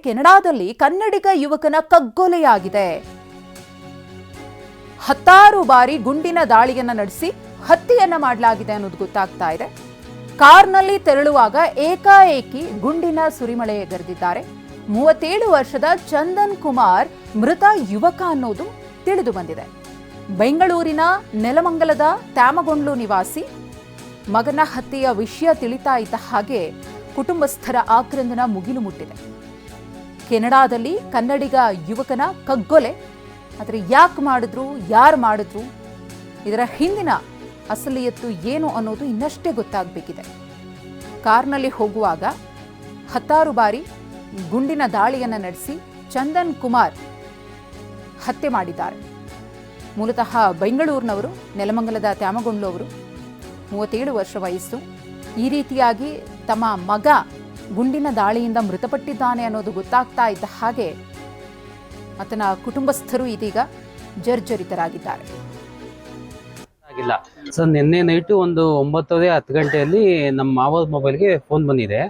ಕೆನಡಾದಲ್ಲಿ ಕನ್ನಡಿಗ ಯುವಕನ ಕಗ್ಗೊಲೆಯಾಗಿದೆ. 16 ಬಾರಿ ಗುಂಡಿನ ದಾಳಿಯನ್ನ ನಡೆಸಿ ಹತ್ಯೆಯನ್ನ ಮಾಡಲಾಗಿದೆ ಅನ್ನೋದು ಗೊತ್ತಾಗ್ತಾ ಇದೆ. ಕಾರ್ನಲ್ಲಿ ತೆರಳುವಾಗ ಏಕಾಏಕಿ ಗುಂಡಿನ ಸುರಿಮಳೆಗರೆದಿದ್ದಾರೆ. 37 ವರ್ಷದ ಚಂದನ್ ಕುಮಾರ್ ಮೃತ ಯುವಕ ಅನ್ನೋದು ತಿಳಿದು ಬಂದಿದೆ. ಬೆಂಗಳೂರಿನ ನೆಲಮಂಗಲದ ತ್ಯಾಮಗೊಂಡ್ಲು ನಿವಾಸಿ. ಮಗನ ಹತ್ಯೆಯ ವಿಷಯ ತಿಳಿತಾ ಇದ್ದ ಹಾಗೆ ಕುಟುಂಬಸ್ಥರ ಆಕ್ರಂದನ ಮುಗಿಲು ಮುಟ್ಟಿದೆ. ಕೆನಡಾದಲ್ಲಿ ಕನ್ನಡಿಗ ಯುವಕನ ಕಗ್ಗೊಲೆ, ಆದರೆ ಯಾಕೆ ಮಾಡಿದ್ರು, ಯಾರು ಮಾಡಿದ್ರು, ಇದರ ಹಿಂದಿನ ಅಸಲಿಯತ್ತು ಏನು ಅನ್ನೋದು ಇನ್ನಷ್ಟೇ ಗೊತ್ತಾಗಬೇಕಿದೆ. ಕಾರ್ನಲ್ಲಿ ಹೋಗುವಾಗ 16 ಬಾರಿ ಗುಂಡಿನ ದಾಳಿಯನ್ನು ನಡೆಸಿ ಚಂದನ್ ಕುಮಾರ್ ಹತ್ಯೆ ಮಾಡಿದ್ದಾರೆ. ಮೂಲತಃ ಬೆಂಗಳೂರಿನವರು, ನೆಲಮಂಗಲದ ತ್ಯಾಮಗೊಂಡ್ಲು ಅವರು, 37 ವರ್ಷ ವಯಸ್ಸು. ಈ ರೀತಿಯಾಗಿ ತಮ್ಮ ಮಗ ಗುಂಡಿನ ದಾಳಿಯಿಂದ ಮೃತಪಟ್ಟಿದ್ದಾನೆ ಅನ್ನೋದು ಗೊತ್ತಾಗ್ತಾ ಇದ್ದ ಹಾಗೆ ಆತನ ಕುಟುಂಬಸ್ಥರು ಇದೀಗ ಜರ್ಜರಿತರಾಗಿದ್ದಾರೆ. ಸರ್, ನಿನ್ನೆ ನೈಟು ಒಂದು 9:10 ಗಂಟೆಯಲ್ಲಿ ನಮ್ಮ ಮಾವನ ಮೊಬೈಲ್ಗೆ ಫೋನ್ ಬಂದಿದೆ.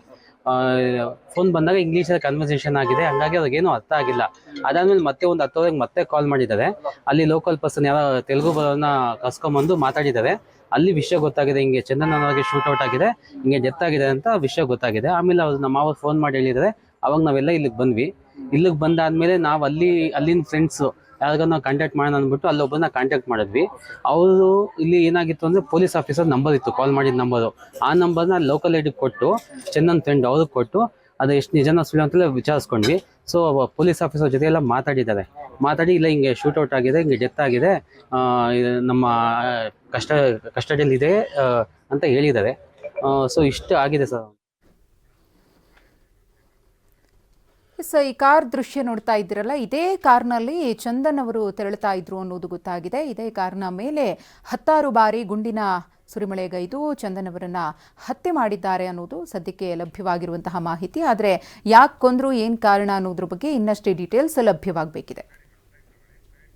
ಫೋನ್ ಬಂದಾಗ ಇಂಗ್ಲೀಷಲ್ಲಿ ಕನ್ವರ್ಸೇಷನ್ ಆಗಿದೆ, ಹಂಗಾಗಿ ಅವ್ರಿಗೇನು ಅರ್ಥ ಆಗಿಲ್ಲ. ಅದಾದ್ಮೇಲೆ ಮತ್ತೆ ಒಂದು 10 ಮತ್ತೆ ಕಾಲ್ ಮಾಡಿದ್ದಾರೆ. ಅಲ್ಲಿ ಲೋಕಲ್ ಪರ್ಸನ್ ಯಾರೋ ತೆಲುಗು ಬರೋನ್ನ ಕರ್ಸ್ಕೊಂಬಂದು ಮಾತಾಡಿದ್ದಾರೆ. ಅಲ್ಲಿ ವಿಷಯ ಗೊತ್ತಾಗಿದೆ, ಹಿಂಗೆ ಚಂದನ್ ಅವರಿಗೆ ಶೂಟ್ಔಟ್ ಆಗಿದೆ, ಹಿಂಗೆ ಡೆತ್ ಆಗಿದೆ ಅಂತ ವಿಷಯ ಗೊತ್ತಾಗಿದೆ. ಆಮೇಲೆ ಅವ್ರು ನಮ್ಮ ಮಾವ ಫೋನ್ ಮಾಡಿ ಹೇಳಿದ್ದಾರೆ. ಅವಾಗ ನಾವೆಲ್ಲ ಇಲ್ಲಿಗೆ ಬಂದ್ವಿ. ಇಲ್ಲಿಗೆ ಬಂದಾದ್ಮೇಲೆ ನಾವು ಅಲ್ಲಿನ ಫ್ರೆಂಡ್ಸು ಯಾರಿಗ ನಾವು ಕಾಂಟ್ಯಾಕ್ಟ್ ಮಾಡೋಣ ಅಂದ್ಬಿಟ್ಟು ಅಲ್ಲೊಬ್ಬರನ್ನ ಕಾಂಟ್ಯಾಕ್ಟ್ ಮಾಡಿದ್ವಿ. ಅವರು ಇಲ್ಲಿ ಏನಾಗಿತ್ತು ಅಂದರೆ ಪೊಲೀಸ್ ಆಫೀಸರ್ ನಂಬರ್ ಇತ್ತು, ಕಾಲ್ ಮಾಡಿದ ನಂಬರು. ಆ ನಂಬರ್ನ ಲೋಕಲ್ ಐಡಿಗೆ ಕೊಟ್ಟು, ಚಂದನ್ ಫ್ರೆಂಡ್ ಅವ್ರಿಗೆ ಕೊಟ್ಟು, ಅದು ಎಷ್ಟು ನಿಜನ ಸುಳ್ಳು ಅಂತೆಲ್ಲ ವಿಚಾರಿಸ್ಕೊಂಡ್ವಿ. ಸೊ ಪೊಲೀಸ್ ಆಫೀಸರ್ ಜೊತೆ ಎಲ್ಲ ಮಾತಾಡಿ ಇಲ್ಲ ಹಿಂಗೆ ಶೂಟ್ಔಟ್ ಆಗಿದೆ, ಹಿಂಗೆ ಡೆತ್ ಆಗಿದೆ, ನಮ್ಮ ಕಸ್ಟಡಿಯಲ್ಲಿ ಇದೆ ಅಂತ ಹೇಳಿದ್ದಾರೆ. ಸೊ ಇಷ್ಟು ಆಗಿದೆ ಸರ್. ಈ ಕಾರ್ ದೃಶ್ಯ ನೋಡ್ತಾ ಇದ್ದೀರಲ್ಲ, ಇದೇ ಕಾರ್ನಲ್ಲಿ ಚಂದನ್ ಅವರು ತೆರಳುತ್ತಾ ಇದ್ರು ಅನ್ನೋದು ಗೊತ್ತಾಗಿದೆ. ಇದೇ ಕಾರ್ನ ಮೇಲೆ 16 ಬಾರಿ ಗುಂಡಿನ ಸುರಿಮಳೆಗೈದು ಚಂದನ್ ಅವರನ್ನ ಹತ್ಯೆ ಮಾಡಿದ್ದಾರೆ ಅನ್ನೋದು ಸದ್ಯಕ್ಕೆ ಲಭ್ಯವಾಗಿರುವಂತಹ ಮಾಹಿತಿ. ಆದರೆ ಯಾಕೆ ಕೊಂದ್ರು, ಏನು ಕಾರಣ ಅನ್ನೋದ್ರ ಬಗ್ಗೆ ಇನ್ನಷ್ಟೇ ಡೀಟೇಲ್ಸ್ ಲಭ್ಯವಾಗಬೇಕಿದೆ.